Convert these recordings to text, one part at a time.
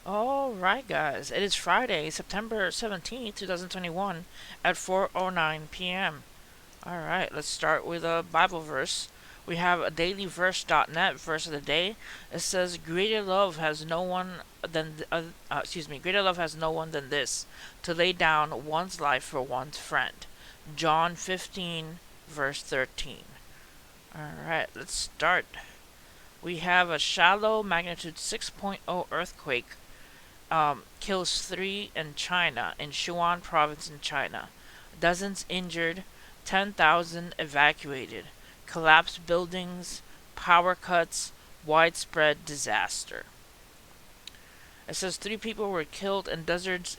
Alright, guys, it is Friday, September 17th, 2021, at 4:09 p.m. Alright, let's start with a Bible verse. We have a dailyverse.net verse of the day. It says, "Greater love has no one greater love has no one than this, to lay down one's life for one's friend." John 15, verse 13. Alright, let's start. We have a shallow magnitude 6.0 earthquake kills three in China, in Sichuan Province in China. Dozens injured, 10,000 evacuated. Collapsed buildings, power cuts, widespread disaster. It says three people were killed and dozens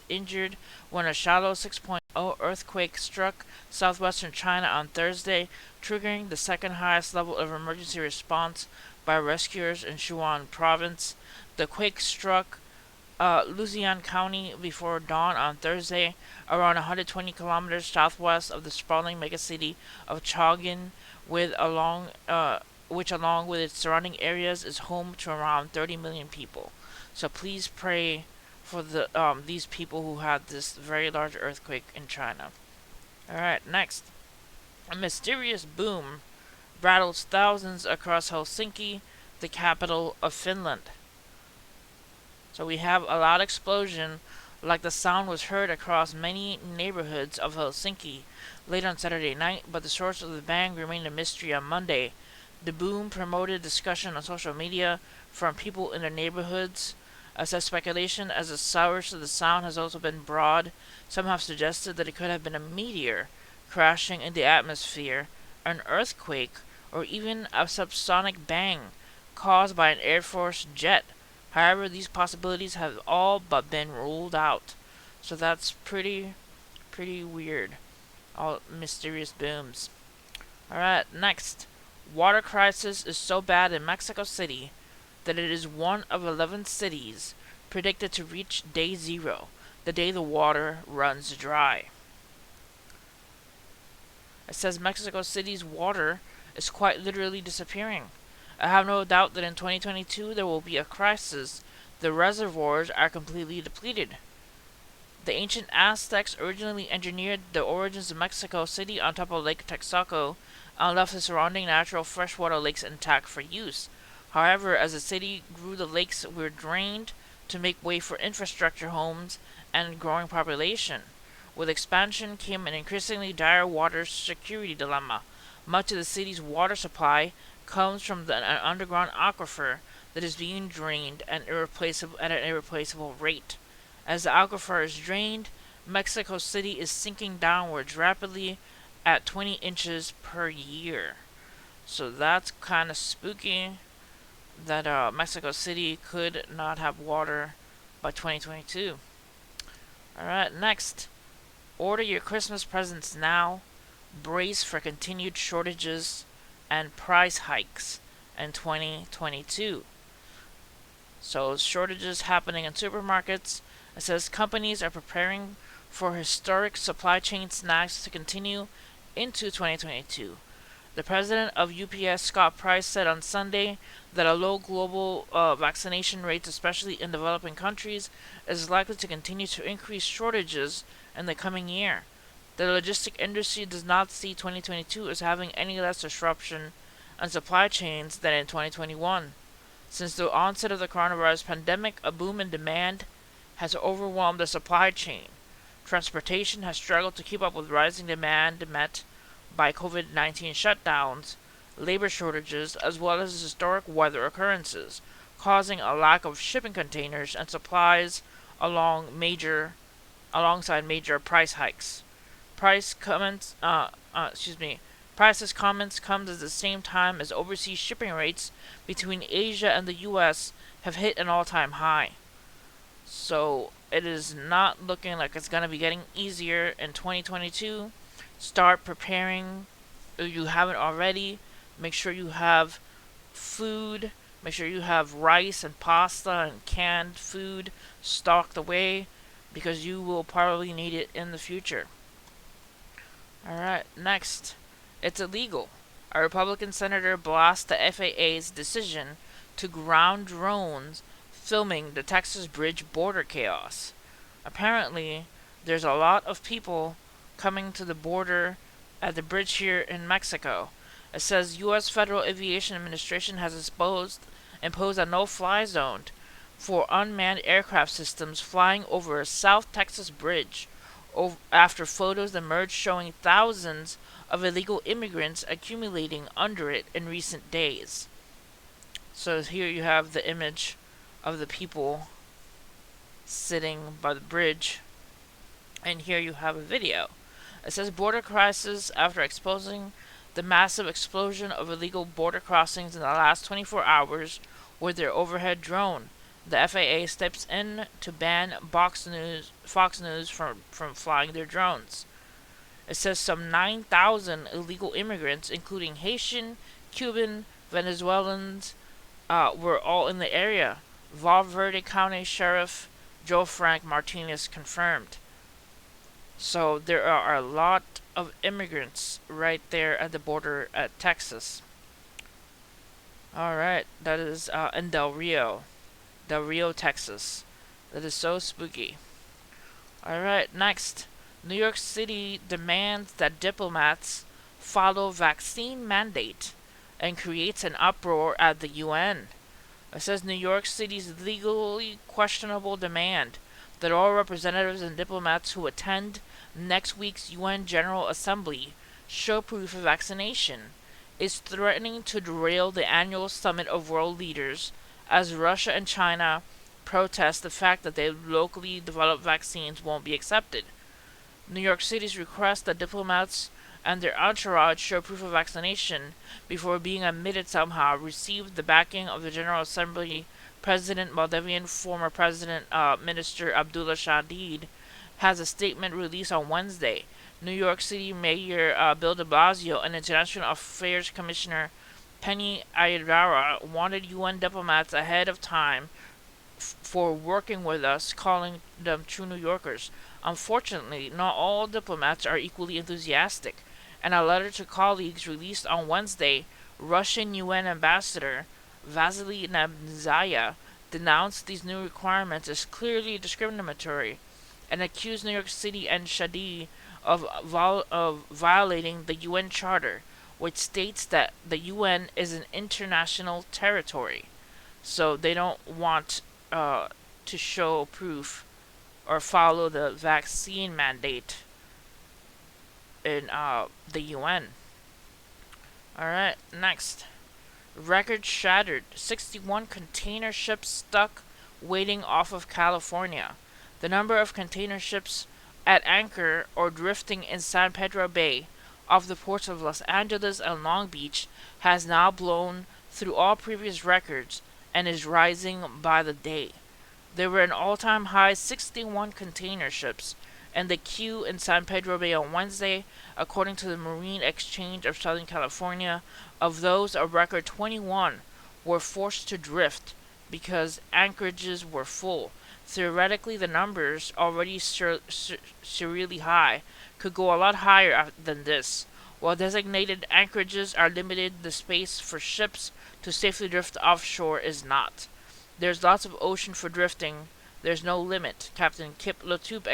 injured when a shallow 6.0 earthquake struck southwestern China on Thursday, triggering the second highest level of emergency response by rescuers in Sichuan Province. The quake struck Luxian County before dawn on Thursday, around 120 kilometers southwest of the sprawling megacity of Chaogan, which, along with its surrounding areas, is home to around 30 million people. So please pray for these people who had this very large earthquake in China. All right, next, a mysterious boom rattles thousands across Helsinki, the capital of Finland. So we have a loud explosion, like the sound was heard across many neighborhoods of Helsinki late on Saturday night, but the source of the bang remained a mystery on Monday. The boom promoted discussion on social media from people in the neighborhoods. As a speculation, as the source of the sound has also been broad, some have suggested that it could have been a meteor crashing in the atmosphere, an earthquake, or even a subsonic bang caused by an Air Force jet. However, these possibilities have all but been ruled out. So that's pretty weird. All mysterious booms. Alright, next. Water crisis is so bad in Mexico City that it is one of 11 cities predicted to reach day zero, the day the water runs dry. It says Mexico City's water is quite literally disappearing. I have no doubt that in 2022 there will be a crisis. The reservoirs are completely depleted. The ancient Aztecs originally engineered the origins of Mexico City on top of Lake Texaco and left the surrounding natural freshwater lakes intact for use. However, as the city grew, the lakes were drained to make way for infrastructure, homes, and growing population. With expansion came an increasingly dire water security dilemma. Much of the city's water supply comes from an underground aquifer that is being drained at an irreplaceable rate. As the aquifer is drained, Mexico City is sinking downwards rapidly at 20 inches per year. So that's kind of spooky that Mexico City could not have water by 2022. Alright, next. Order your Christmas presents now. Brace for continued shortages and price hikes in 2022. So, shortages happening in supermarkets. It says companies are preparing for historic supply chain snags to continue into 2022. The president of UPS, Scott Price, said on Sunday that a low global vaccination rate, especially in developing countries, is likely to continue to increase shortages in the coming year. The logistic industry does not see 2022 as having any less disruption in supply chains than in 2021. Since the onset of the coronavirus pandemic, a boom in demand has overwhelmed the supply chain. Transportation has struggled to keep up with rising demand met by COVID-19 shutdowns, labor shortages, as well as historic weather occurrences, causing a lack of shipping containers and supplies alongside major price hikes. Price comments, Price's comments comes at the same time as overseas shipping rates between Asia and the U.S. have hit an all-time high. So it is not looking like it's going to be getting easier in 2022. Start preparing if you haven't already. Make sure you have food. Make sure you have rice and pasta and canned food stocked away because you will probably need it in the future. Alright, next. It's illegal. A Republican senator blasts the FAA's decision to ground drones filming the Texas bridge border chaos. Apparently, there's a lot of people coming to the border at the bridge here in Mexico. It says U.S. Federal Aviation Administration has imposed a no-fly zone for unmanned aircraft systems flying over a South Texas bridge after photos emerged showing thousands of illegal immigrants accumulating under it in recent days. So here you have the image of the people sitting by the bridge, and here you have a video. It says border crisis after exposing the massive explosion of illegal border crossings in the last 24 hours with their overhead drone. The FAA steps in to ban Fox News from flying their drones. It says some 9,000 illegal immigrants, including Haitian, Cuban, Venezuelans, were all in the area. Valverde County Sheriff Joe Frank Martinez confirmed. So there are a lot of immigrants right there at the border at Texas. Alright, that is in Del Rio, Texas. That is so spooky. Alright, next. New York City demands that diplomats follow vaccine mandate and creates an uproar at the UN. It says New York City's legally questionable demand that all representatives and diplomats who attend next week's UN General Assembly show proof of vaccination is threatening to derail the annual summit of world leaders as Russia and China protest the fact that their locally developed vaccines won't be accepted. New York City's request that diplomats and their entourage show proof of vaccination before being admitted somehow received the backing of the General Assembly President Moldavian former President Minister Abdullah Shadid has a statement released on Wednesday. New York City Mayor Bill de Blasio and International Affairs Commissioner Penny Ayadara wanted UN diplomats ahead of time for working with us, calling them true New Yorkers. Unfortunately, not all diplomats are equally enthusiastic. In a letter to colleagues released on Wednesday, Russian UN Ambassador Vasily Nabzaya denounced these new requirements as clearly discriminatory and accused New York City and Shadi of violating the UN Charter, which states that the UN is an international territory. So they don't want to show proof or follow the vaccine mandate in the UN. Alright, next. Record shattered. 61 container ships stuck waiting off of California. The number of container ships at anchor or drifting in San Pedro Bay off the ports of Los Angeles and Long Beach has now blown through all previous records and is rising by the day. There were an all-time high 61 container ships in the queue in San Pedro Bay on Wednesday, according to the Marine Exchange of Southern California. Of those, a record 21 were forced to drift because anchorages were full. Theoretically, the numbers, already serially high, could go a lot higher than this. While designated anchorages are limited, the space for ships to safely drift offshore is not. There's lots of ocean for drifting. There's no limit. Captain Kip Latoup,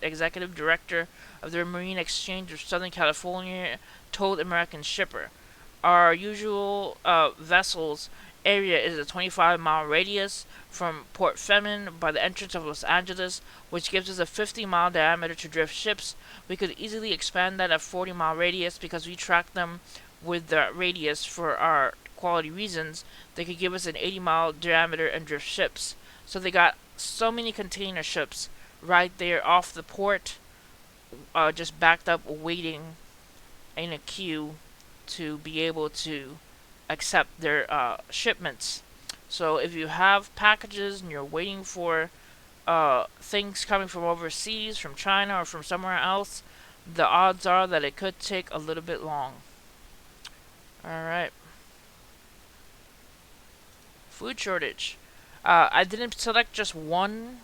executive director of the Marine Exchange of Southern California, told American Shipper, "Our usual vessels area is a 25-mile radius from Port Femin by the entrance of Los Angeles, which gives us a 50-mile diameter to drift ships. We could easily expand that a 40-mile radius because we track them with the radius for our quality reasons. They could give us an 80-mile diameter and drift ships." So they got so many container ships right there off the port, just backed up waiting in a queue to be able to accept their shipments. So if you have packages and you're waiting for things coming from overseas, from China or from somewhere else, the odds are that it could take a little bit long. Alright. Food shortage. I didn't select just one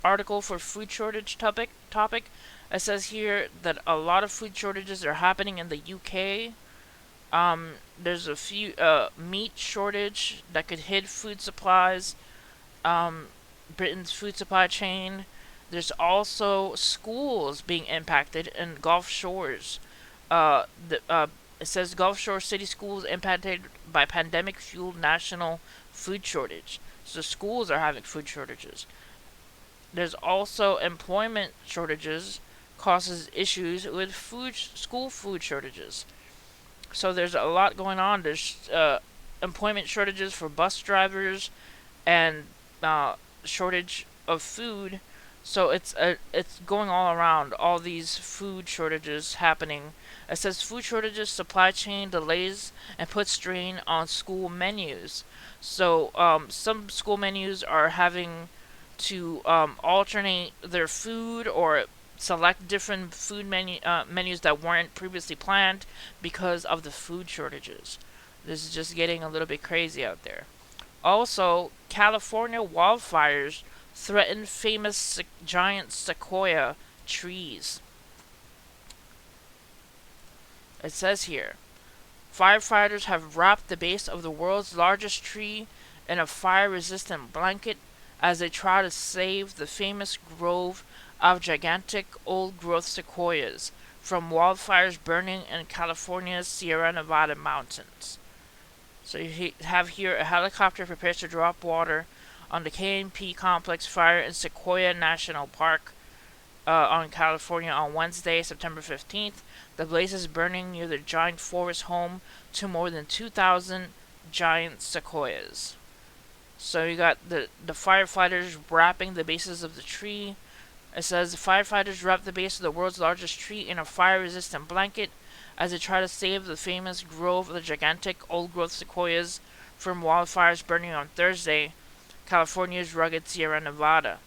article for food shortage topic. It says here that a lot of food shortages are happening in the UK. There's a few meat shortage that could hit food supplies. Um, Britain's food supply chain. There's also schools being impacted in Gulf Shores. It says Gulf Shore city schools impacted by pandemic fueled national food shortage. So schools are having food shortages. There's also employment shortages causes issues with school food shortages. So there's a lot going on. There's employment shortages for bus drivers and shortage of food. So it's going all around. All these food shortages happening. It says food shortages, supply chain delays, and put strain on school menus. So some school menus are having to alternate their food or select different menus that weren't previously planned because of the food shortages. This is just getting a little bit crazy out there. Also, California wildfires threaten famous giant sequoia trees. It says here firefighters have wrapped the base of the world's largest tree in a fire resistant blanket as they try to save the famous grove of gigantic old growth sequoias from wildfires burning in California's Sierra Nevada mountains. So you have here a helicopter prepares to drop water on the KNP complex fire in Sequoia National Park on California on Wednesday, September 15th. The blaze is burning near the giant forest home to more than 2,000 giant sequoias. So you got the firefighters wrapping the bases of the tree. It says the firefighters wrapped the base of the world's largest tree in a fire-resistant blanket as they try to save the famous grove of the gigantic old-growth sequoias from wildfires burning on Thursday, California's rugged Sierra Nevada.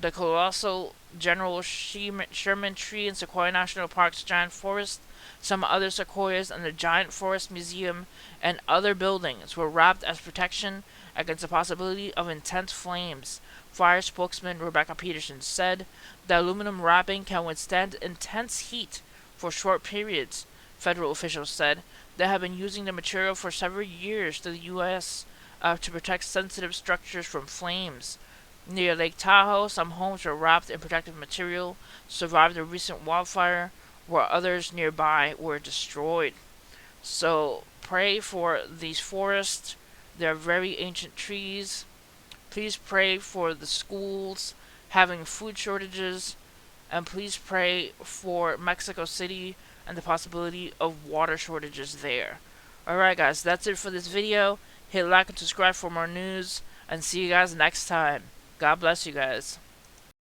The colossal General Sherman tree in Sequoia National Park's giant forest, some other sequoias, and the Giant Forest Museum and other buildings were wrapped as protection against the possibility of intense flames. Fire spokesman Rebecca Peterson said the aluminum wrapping can withstand intense heat for short periods, federal officials said. They have been using the material for several years to the U.S. To protect sensitive structures from flames. Near Lake Tahoe, some homes were wrapped in protective material, survived a recent wildfire, while others nearby were destroyed. So pray for these forests. They're very ancient trees. Please pray for the schools having food shortages. And please pray for Mexico City and the possibility of water shortages there. Alright guys, that's it for this video. Hit like and subscribe for more news. And see you guys next time. God bless you guys.